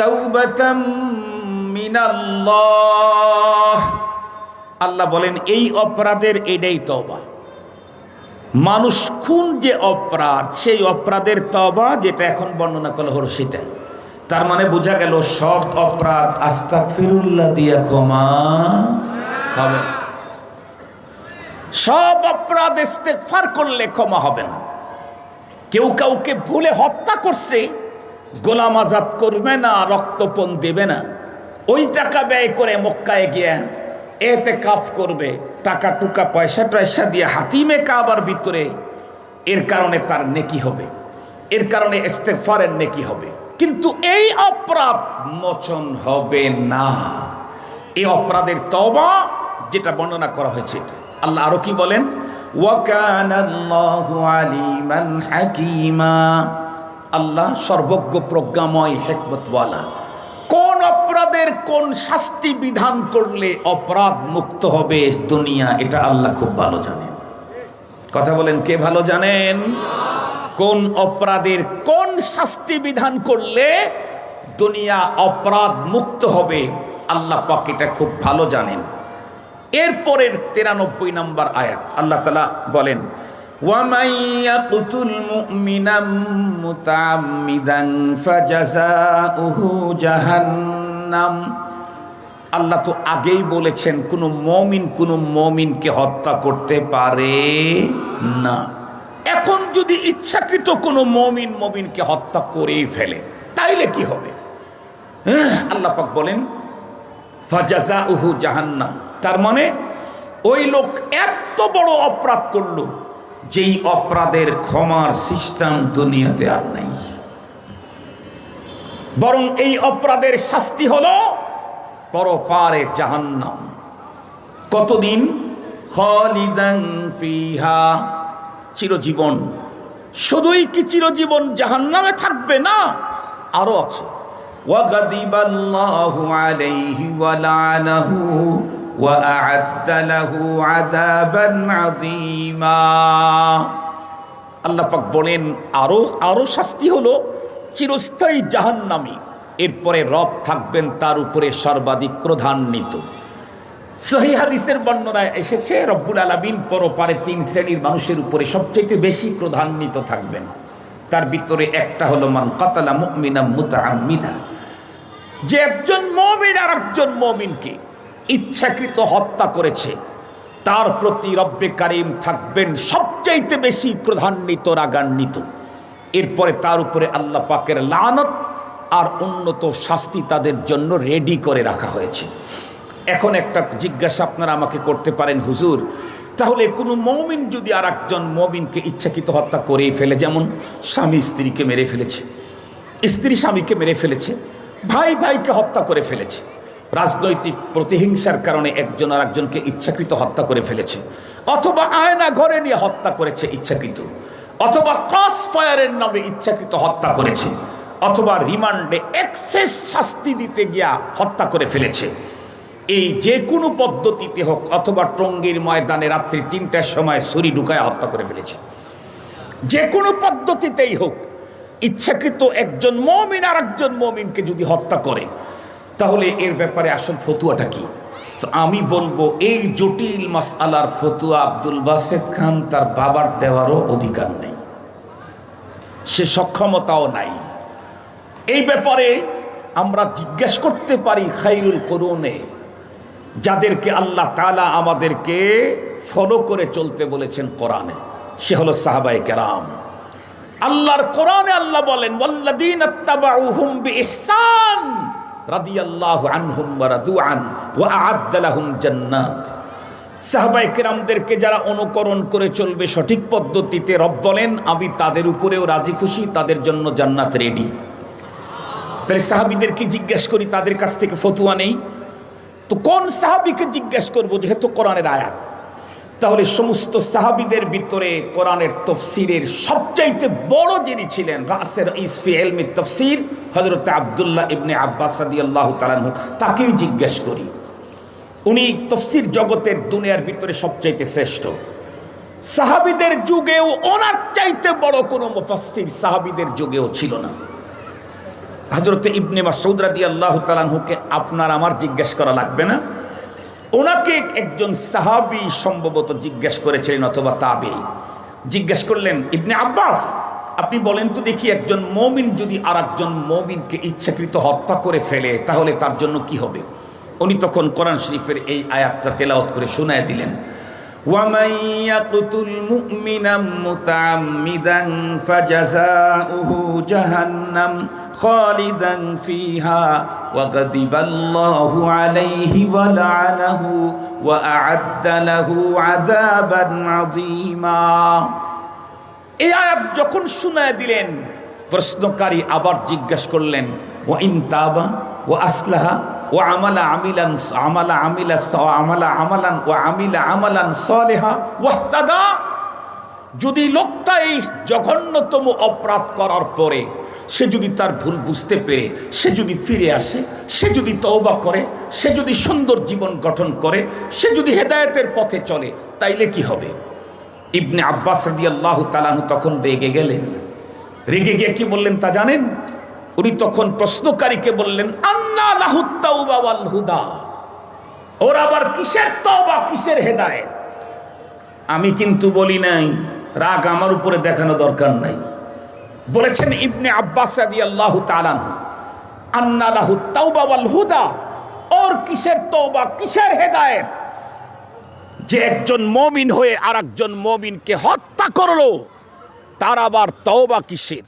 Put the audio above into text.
তাওবাতাম মিনাল্লাহ। আল্লাহ বলেন এই অপরাধের এটাই তওবা। মানুষ খুন যে অপরাধ, সেই অপরাধের তওবা যেটা এখন বর্ণনা করা হলো সেটা। তার মানে বোঝা গেল সব অপরাধ আস্তাগফিরুল্লাহ দিয়া ক্ষমা হবে, সব অপরাধ ইস্তেগফার করলে ক্ষমা হবে না। কেউ কাউকে ভুলে হত্যা করছে, গোলাম আজাদ করবে না, রক্তপণ দেবে না, ওই টাকা ব্যয় করে মক্কায় গিয়ে এতেকাফ করবে, টাকা টুকা পয়সা টয়সা দিয়ে হাতিমে কাবার ভিতরে, এর কারণে তার নেকি হবে, এর কারণে ইস্তেগফারের নেকি হবে। কিন্তু এই অপরাধ মোচন হবে না, এই অপরাধের তওবা যেটা বর্ণনা করা হয়েছে এটা। আল্লাহ আরো কি বলেন, ওয়া কানাল্লাহু আলিমান হাকীমা। আল্লাহ সর্বজ্ঞ প্রজ্ঞাময় হিকমতওয়ালা। কোন অপরাধের কোন শাস্তি বিধান করলে অপরাধ মুক্ত হবে দুনিয়া, এটা আল্লাহ খুব ভালো জানেন। কথা বলেন, কে ভালো জানেন? কোন অপরাধের কোন শাস্তি বিধান করলে দুনিয়া অপরাধ মুক্ত হবে, আল্লাহ পাক এটা খুব ভালো জানেন। এরপরের 93 নম্বর আয়াত আল্লাহ তাআলা বলেন, ওয়ামান ইয়াকতুল মুমিনাম মুতাআম্মিদান ফাজাযাউহু জাহান্নাম। আল্লাহ তো আগেই বলেছেন কোনো মুমিনকে হত্যা করতে পারে না। এখন যদি ইচ্ছাকৃত কোনো মুমিনকে হত্যা করেই ফেলে তাইলে কি হবে? আল্লাহ পাক বলেন ফাজাযাউহু জাহান্নাম। তার মানে ওই লোক এত বড় অপরাধ করলো যেই অপরাধের ক্ষমার সিস্টেম দুনিয়াতে আর নাই, বরং এই অপরাধের শাস্তি হলো পরপারে জাহান্নাম। কতদিন? খালিদান ফিহা, চিরজীবন। শুধুই কি চিরজীবন জাহান্নামে থাকবে? না, আরো আছে। ওয়া গাদিবাল্লাহু আলাইহি ওয়া লানাহু ওয়া আ'আদ্দা লাহু আযাবান আযীমা। আল্লাহ পাক বলেন আরো শাস্তি হলো চিরস্থায়ী জাহান্নামী। এরপরে রব থাকবেন তার উপরে সর্বাধিক ক্রোধান্বিত। সহিহ হাদিসের বর্ণনায় এসেছে রব্বুল আলামিন পরপারে 3 শ্রেণীর মানুষের উপরে সবচেয়ে বেশি ক্রোধান্বিত থাকবেন। তার ভিতরে একটা হলো মান কাতালা মুমিনাম মুতাআম্মিদা, যে একজন মুমিন আর একজন মুমিনকে ইচ্ছাকৃত হত্যা করেছে, তার প্রতি রব্বে কারীম থাকবেন সবচাইতে বেশি ক্রোধান্বিত, রাগান্বিত। এরপরে তার উপরে আল্লাহ পাকের লানত আর উন্নত শাস্তি তাদের জন্য রেডি করে রাখা হয়েছে। এখন একটা জিজ্ঞাসা আপনারা আমাকে করতে পারেন, হুজুর তাহলে কোনো মুমিন যদি আর একজন মুমিনকে ইচ্ছাকৃত হত্যা করেই ফেলে, যেমন স্বামী স্ত্রীকে মেরে ফেলেছে, স্ত্রী স্বামীকে মেরে ফেলেছে, ভাই ভাইকে হত্যা করে ফেলেছে, রাজনৈতিক প্রতিহিংসার কারণে একজন আর একজনকে ইচ্ছাকৃত হত্যা করে ফেলেছে, অথবা আয়না ঘরে নিয়ে হত্যা করেছে ইচ্ছাকৃত, অথবা ক্রস ফায়ারের নামে ইচ্ছাকৃত হত্যা করেছে, অথবা রিমান্ডে এক্সেস শাস্তি দিতে গিয়া হত্যা করে ফেলেছে, এই যে কোনো পদ্ধতিতে হোক, অথবা টঙ্গীর ময়দানে রাত্রি 3টার সময় ছুরি ঢুকায় হত্যা করে ফেলেছে, যে কোনো পদ্ধতিতেই হোক ইচ্ছাকৃত একজন মুমিন আর একজন মুমিনকে যদি হত্যা করে, তাহলে এর ব্যাপারে আসল ফতুয়াটা কি? তো আমি বলবো এই জটিল মাসআলার ফতুয়া আব্দুল বাসেত খান তার বাবার দেওয়ারও অধিকার নেই, সে সক্ষমতাও নাই। এই ব্যাপারে আমরা জিজ্ঞেস করতে পারি খায়রুল কুরুনে, যাদেরকে আল্লাহ তাআলা আমাদেরকে ফলো করে চলতে বলেছেন কোরআনে, সে হলো সাহাবায়ে কেরাম। আল্লাহর কোরআনে আল্লাহ বলেন ওয়াল্লাযীনা ইত্তাবাউহুম বিইহসান রাদিয়াল্লাহু আনহুম ওয়া রাদু আন ওয়া আ'আদ্দা লাহুম জান্নাত। সাহাবায়ে কেরামদেরকে যারা অনুকরণ করে চলবে সঠিক পদ্ধতিতে, রব বলেন আমি তাদের উপরেও রাজি খুশি, তাদের জন্য জান্নাত রেডি। তাহলে সাহাবীদেরকে জিজ্ঞেস করি, তাদের কাছ থেকে ফতোয়া নেই তো কোন সাহাবীকে জিজ্ঞেস করব? যেহেতু কোরআনের আয়াত, তাহলে সমস্ত সাহাবীদের ভিতরে কোরআনের তাফসীরের সবচাইতে বড় যিনি ছিলেন, রাসের ইসফি ইলমি তাফসীর, হযরত আব্দুল্লাহ ইবনে আব্বাস রাদিয়াল্লাহু তাআলা আনহু, তাকেই জিজ্ঞেস করি। উনি তাফসীর জগতের দুনিয়ার ভিতরে সবচাইতে শ্রেষ্ঠ। সাহাবীদের যুগেও ওনার চাইতে বড় কোনো মুফাসসির সাহাবীদের যুগেও ছিল না। হযরত ইবনে মাসউদ রাদিয়াল্লাহু তাআলা আনহুকে আপনার আমার জিজ্ঞেস করা লাগবে না? ওনাকে একজন সাহাবী সম্ভবত জিজ্ঞেস করেছিলেন অথবা তাবেঈ জিজ্ঞেস করলেন, ইবনে আব্বাস আপনি বলেন তো দেখি, একজন মুমিন যদি আরেকজন মুমিনকে ইচ্ছাকৃত হত্যা করে ফেলে তাহলে তার জন্য কি হবে? উনি তখন কোরআন শরীফের এই আয়াতটা তেলাওয়াত করে শোনায় দিলেন, وَمَن يَقْتُلْ مُؤْمِنًا مُتَعَمِّدًا فَجَزَاؤُهُ جَهَنَّمُ خَالِدًا فِيهَا وَغَضِبَ اللَّهُ عَلَيْهِ وَلَعَنَهُ وَأَعَدَّ لَهُ عَذَابًا عَظِيمًا। এই আয়াত যখন শোনায় দিলেন, প্রশ্নকারী আবার জিজ্ঞাসা করলেন, ওয়া ইন তাবা ওয়া আসলাহা ওয়া আমালা আমিলান আমালা আমিলা আমালা আমালান ওয়া আমিলা আমালান সালিহা ওয়াহতাদা, যদি লোকটা এই জঘন্যতম অপরাধ করার পরে সে যদি তার ভুল বুঝতে পেরে সে যদি ফিরে আসে, সে যদি তওবা করে, সে যদি সুন্দর জীবন গঠন করে, সে যদি হেদায়েতের পথে চলে, তাইলে কি হবে? ইবনে আব্বাস রাদিয়াল্লাহু তাআলা আনহু তখন রেগে গেলেন। রেগে গিয়ে কি বললেন তা জানেন? উনি তখন প্রশ্নকারীকে বললেন, আন্না লাহুত তাওবা ওয়াল হুদা, ওর আবার কিসের তওবা কিসের হেদায়েত? আমি কিন্তু বলি নাই, রাগ আমার উপরে দেখানো দরকার নাই। বলেছেন ইবনে আব্বাস রাদিয়াল্লাহু তাআলা আনহু, আন্না লাহুত তাওবা ওয়াল হুদা, ওর কিসের তওবা কিসের হেদায়েত যে একজন মুমিন হয়ে আরেকজন মুমিনকে হত্যা করলো, তার আবার তওবা কিসের?